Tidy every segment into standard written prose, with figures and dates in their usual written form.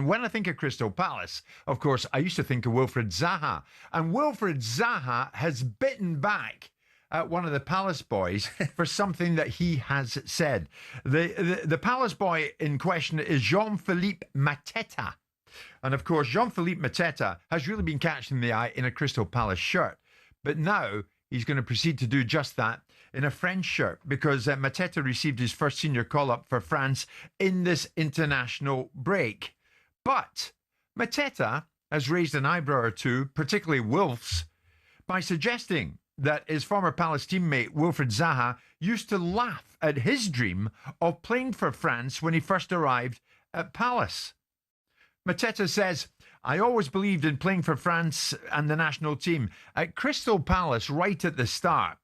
And when I think of Crystal Palace, of course, I used to think of Wilfried Zaha. And Wilfried Zaha has bitten back at one of the Palace boys for something that he has said. The Palace boy in question is Jean-Philippe Mateta. And of course, Jean-Philippe Mateta has really been catching the eye in a Crystal Palace shirt. But now he's going to proceed to do just that in a French shirt, because Mateta received his first senior call-up for France in this international break. But Mateta has raised an eyebrow or two, particularly Wilf's, by suggesting that his former Palace teammate Wilfried Zaha used to laugh at his dream of playing for France when he first arrived at Palace. Mateta says, I always believed in playing for France and the national team. At Crystal Palace, right at the start,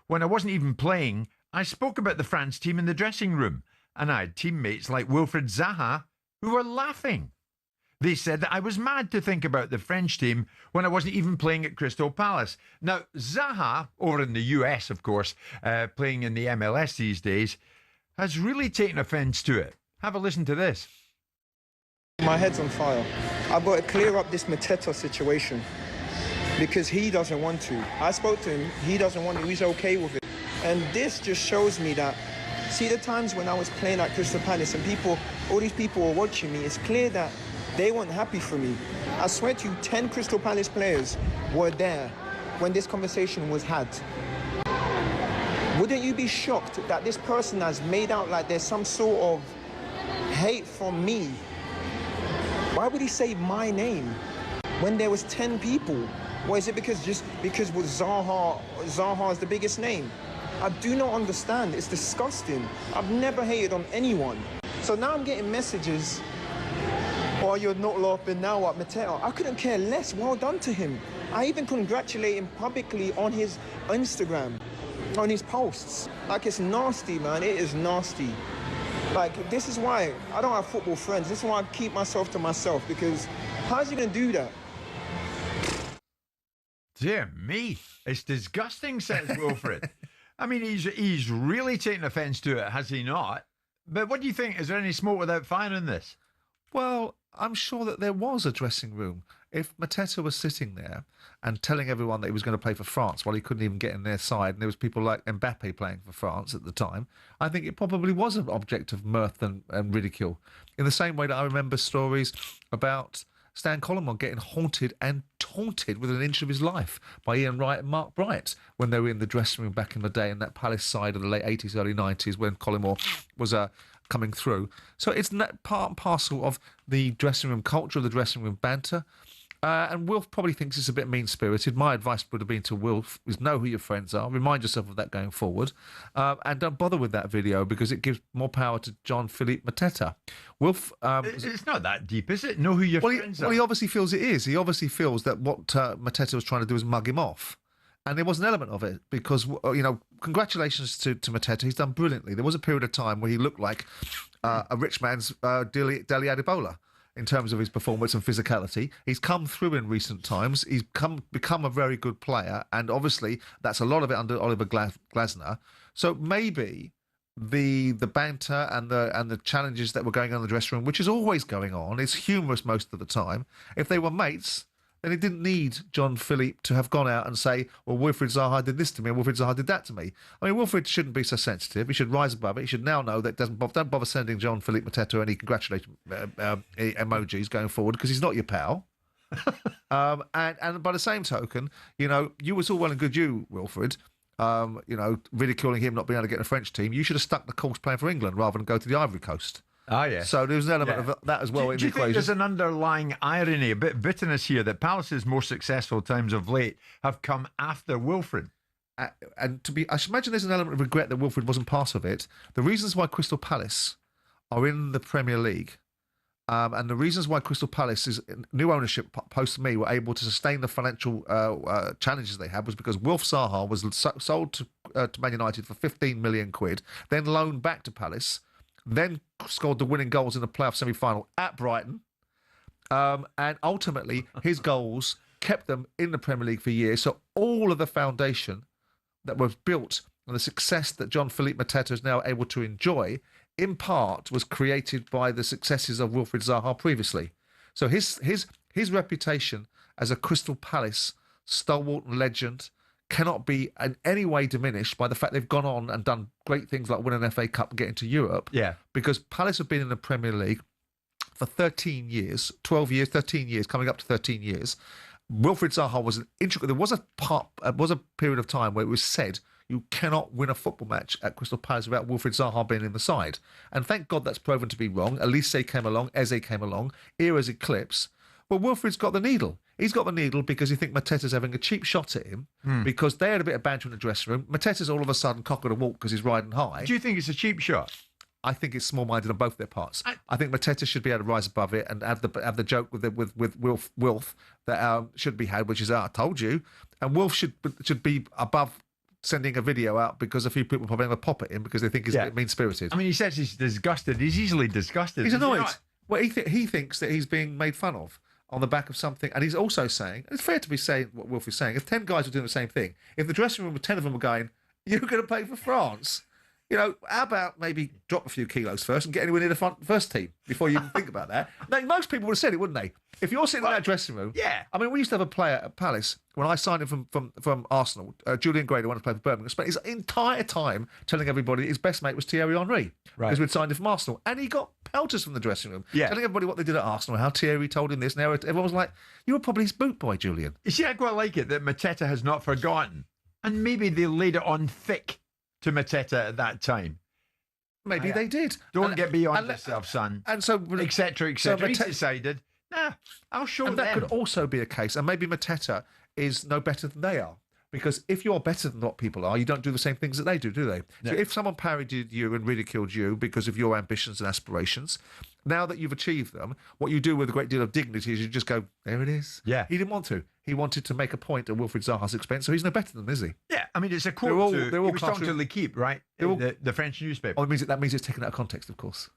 when I wasn't even playing, I spoke about the France team in the dressing room, and I had teammates like Wilfried Zaha who were laughing. They said that I was mad to think about the French team when I wasn't even playing at Crystal Palace. Now, Zaha, over in the US, of course, playing in the MLS these days, has really taken offence to it. Have a listen to this. My head's on fire. I've got to clear up this Mateta situation because he doesn't want to. I spoke to him, he doesn't want to, he's okay with it. And this just shows me that, see the times when I was playing at Crystal Palace and all these people were watching me, it's clear that they weren't happy for me. I swear to you, 10 Crystal Palace players were there when this conversation was had. Wouldn't you be shocked that this person has made out like there's some sort of hate from me? Why would he say my name when there was 10 people? Or is it because Zaha is the biggest name? I do not understand. It's disgusting. I've never hated on anyone. So now I'm getting messages, oh, you're not laughing now at Mateta. I couldn't care less. Well done to him. I even congratulate him publicly on his Instagram, on his posts. Like, it's nasty, man. It is nasty. Like, this is why I don't have football friends. This is why I keep myself to myself, because how's he going to do that? Dear me, it's disgusting, says Wilfried. I mean, he's really taken offence to it, has he not? But what do you think? Is there any smoke without fire in this? Well, I'm sure that there was a dressing room. If Mateta was sitting there and telling everyone that he was going to play for France while he couldn't even get in their side, and there was people like Mbappe playing for France at the time, I think it probably was an object of mirth and ridicule. In the same way that I remember stories about Stan Collymore getting haunted and taunted within an inch of his life by Ian Wright and Mark Bright when they were in the dressing room back in the day in that Palace side of the late 80s, early 90s when Collymore was coming through. So it's part and parcel of the dressing room culture, of the dressing room banter. And Wilf probably thinks it's a bit mean-spirited. My advice would have been to Wilf is know who your friends are. Remind yourself of that going forward. And don't bother with that video because it gives more power to Jean-Philippe Mateta. Wilf... it's not that deep, is it? Know who your friends are. Well, he obviously feels it is. He obviously feels that what Mateta was trying to do was mug him off. And there was an element of it because, congratulations to Mateta. He's done brilliantly. There was a period of time where he looked like a rich man's Dele Adebola in terms of his performance and physicality. He's come through in recent times. He's become a very good player, and obviously that's a lot of it under Oliver Glasner. So maybe the banter and the challenges that were going on in the dressing room, which is always going on, is humorous most of the time. If they were mates, then he didn't need Jean-Philippe to have gone out and say, well, Wilfried Zaha did this to me and Wilfried Zaha did that to me. I mean, Wilfried shouldn't be so sensitive. He should rise above it. He should now know that don't bother sending Jean-Philippe Mateta any congratulation emojis going forward because he's not your pal. and by the same token, you was all well and good, Wilfried, ridiculing him not being able to get in a French team. You should have stuck the course playing for England rather than go to the Ivory Coast. Ah, yes. So there's an element of that as well in the equation. Do you think there's an underlying irony, a bit of bitterness here, that Palace's more successful times of late have come after Wilfried? And I should imagine there's an element of regret that Wilfried wasn't part of it. The reasons why Crystal Palace are in the Premier League and the reasons why Crystal Palace is new ownership post me were able to sustain the financial challenges they had was because Wilf Zaha was sold to Man United for 15 million quid, then loaned back to Palace, then scored the winning goals in the playoff semi-final at Brighton. And ultimately, his goals kept them in the Premier League for years. So all of the foundation that was built and the success that Jean-Philippe Mateta is now able to enjoy, in part, was created by the successes of Wilfried Zaha previously. So his reputation as a Crystal Palace stalwart and legend cannot be in any way diminished by the fact they've gone on and done great things like win an FA Cup and get into Europe. Yeah. Because Palace have been in the Premier League for 13 years, 12 years, 13 years, coming up to 13 years. Wilfried Zaha was an integral. There was a period of time where it was said you cannot win a football match at Crystal Palace without Wilfried Zaha being in the side. And thank God that's proven to be wrong. Elise came along, Eze came along, eras eclipse. Well, Wilfried's got the needle. He's got the needle because you think Mateta's having a cheap shot at him because they had a bit of banter in the dressing room. Mateta's all of a sudden cock of the walk because he's riding high. Do you think it's a cheap shot? I think it's small-minded on both their parts. I think Mateta should be able to rise above it and have the joke with Wilf that should be had, which is, I told you. And Wilf should be above sending a video out because a few people probably have a pop at him because they think he's a bit mean-spirited. I mean, he says he's disgusted. He's easily disgusted. He's annoyed. Well, he thinks that he's being made fun of on the back of something. And he's also saying, and it's fair to be saying what Wilf is saying, if 10 guys were doing the same thing, if the dressing room, 10 of them were going, you're going to play for France, how about maybe drop a few kilos first and get anywhere near the first team before you even think about that? Now, most people would have said it, wouldn't they? If you're sitting in that dressing room, I mean, we used to have a player at Palace when I signed him from Arsenal. Julian Gray, who wanted to play for Birmingham, spent his entire time telling everybody his best mate was Thierry Henry because we'd signed him from Arsenal, and he got pelters from the dressing room, telling everybody what they did at Arsenal, how Thierry told him this. Now everyone was like, "You were probably his boot boy, Julian." You see, I quite like it that Mateta has not forgotten, and maybe they laid it on thick to Mateta at that time. Maybe they did. Don't get beyond yourself, son. And so, etc., etc. So he decided, I'll show them. That could also be a case. And maybe Mateta is no better than they are. Because if you're better than what people are, you don't do the same things that they do they? No. So if someone parodied you and ridiculed you because of your ambitions and aspirations, now that you've achieved them, what you do with a great deal of dignity is you just go, there it is. Yeah. He didn't want to. He wanted to make a point at Wilfried Zaha's expense, so he's no better than, is he? Yeah, I mean, it's a quote he was talking to L'Equipe, right? The French newspaper. Oh, that means it's taken out of context, of course.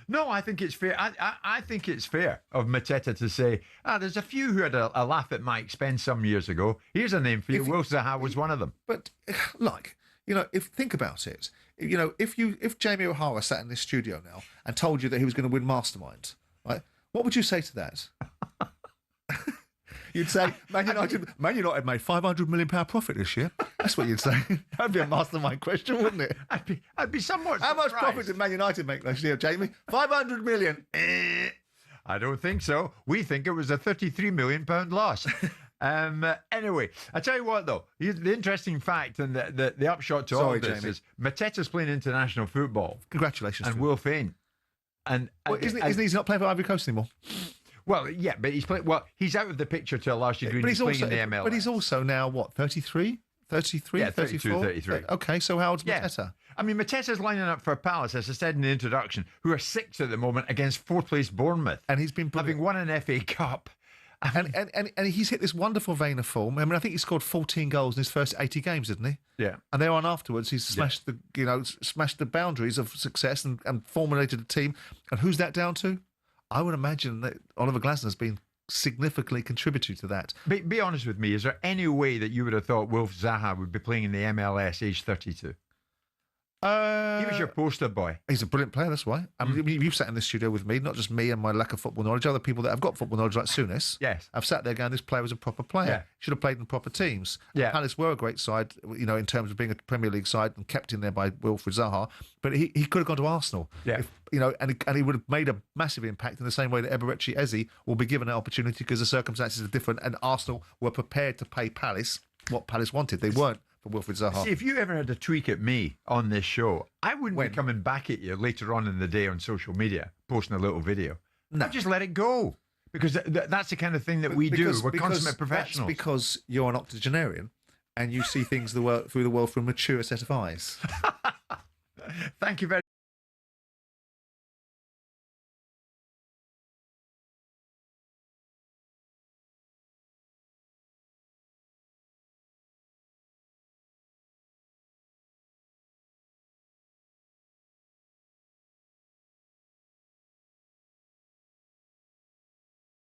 No, I think it's fair. I think it's fair of Mateta to say, there's a few who had a laugh at my expense some years ago. Here's a name for you. Wilfried Zaha was one of them. But, think about it. If Jamie O'Hara sat in this studio now and told you that he was going to win Mastermind, right? What would you say to that? You'd say, Man United made £500 million profit this year. That's what you'd say. That'd be a Mastermind question, wouldn't it? I'd be somewhat How surprised. much profit did Man United make last year, Jamie? 500 million. I don't think so. We think it was a £33 million loss. Anyway, I tell you what, though, the interesting fact and the upshot to all of this is Mateta's playing international football. Congratulations. And Will Fain. Isn't he not playing for Ivory Coast anymore? Well, yeah, but he's playing. Well, he's out of the picture to a large degree. He's playing in the MLS. But he's also now, what, 33? 33? Yeah, 34? 33. Okay, so how old's Mateta? Yeah. I mean, Mateta's lining up for Palace, as I said in the introduction, who are sixth at the moment against fourth place Bournemouth. And he's been having won an FA Cup. And he's hit this wonderful vein of form. I mean, I think he scored 14 goals in his first 80 games, didn't he? Yeah. And thereon afterwards, he's smashed the boundaries of success and formulated a team. And who's that down to? I would imagine that Oliver Glasner's been significantly contributing to that. Be honest with me. Is there any way that you would have thought Wilf Zaha would be playing in the MLS age 32? He was your poster boy. He's a brilliant player, that's why. I mean, you've sat in the studio with me, not just me and my lack of football knowledge, other people that have got football knowledge like Souness. Yes. I've sat there going, this player was a proper player. Yeah. Should have played in proper teams. Yeah. Palace were a great side, in terms of being a Premier League side and kept in there by Wilfried Zaha. But he could have gone to Arsenal. Yeah. And he would have made a massive impact in the same way that Eberechi Eze will be given an opportunity because the circumstances are different and Arsenal were prepared to pay Palace what Palace wanted. They weren't for Wilfried Zaha. See, if you ever had a tweak at me on this show, I wouldn't be coming back at you later on in the day on social media, posting a little video. No. I'd just let it go. Because that's the kind of thing that we do. We're consummate professionals. That's because you're an octogenarian and you see things through the world through a mature set of eyes. Thank you very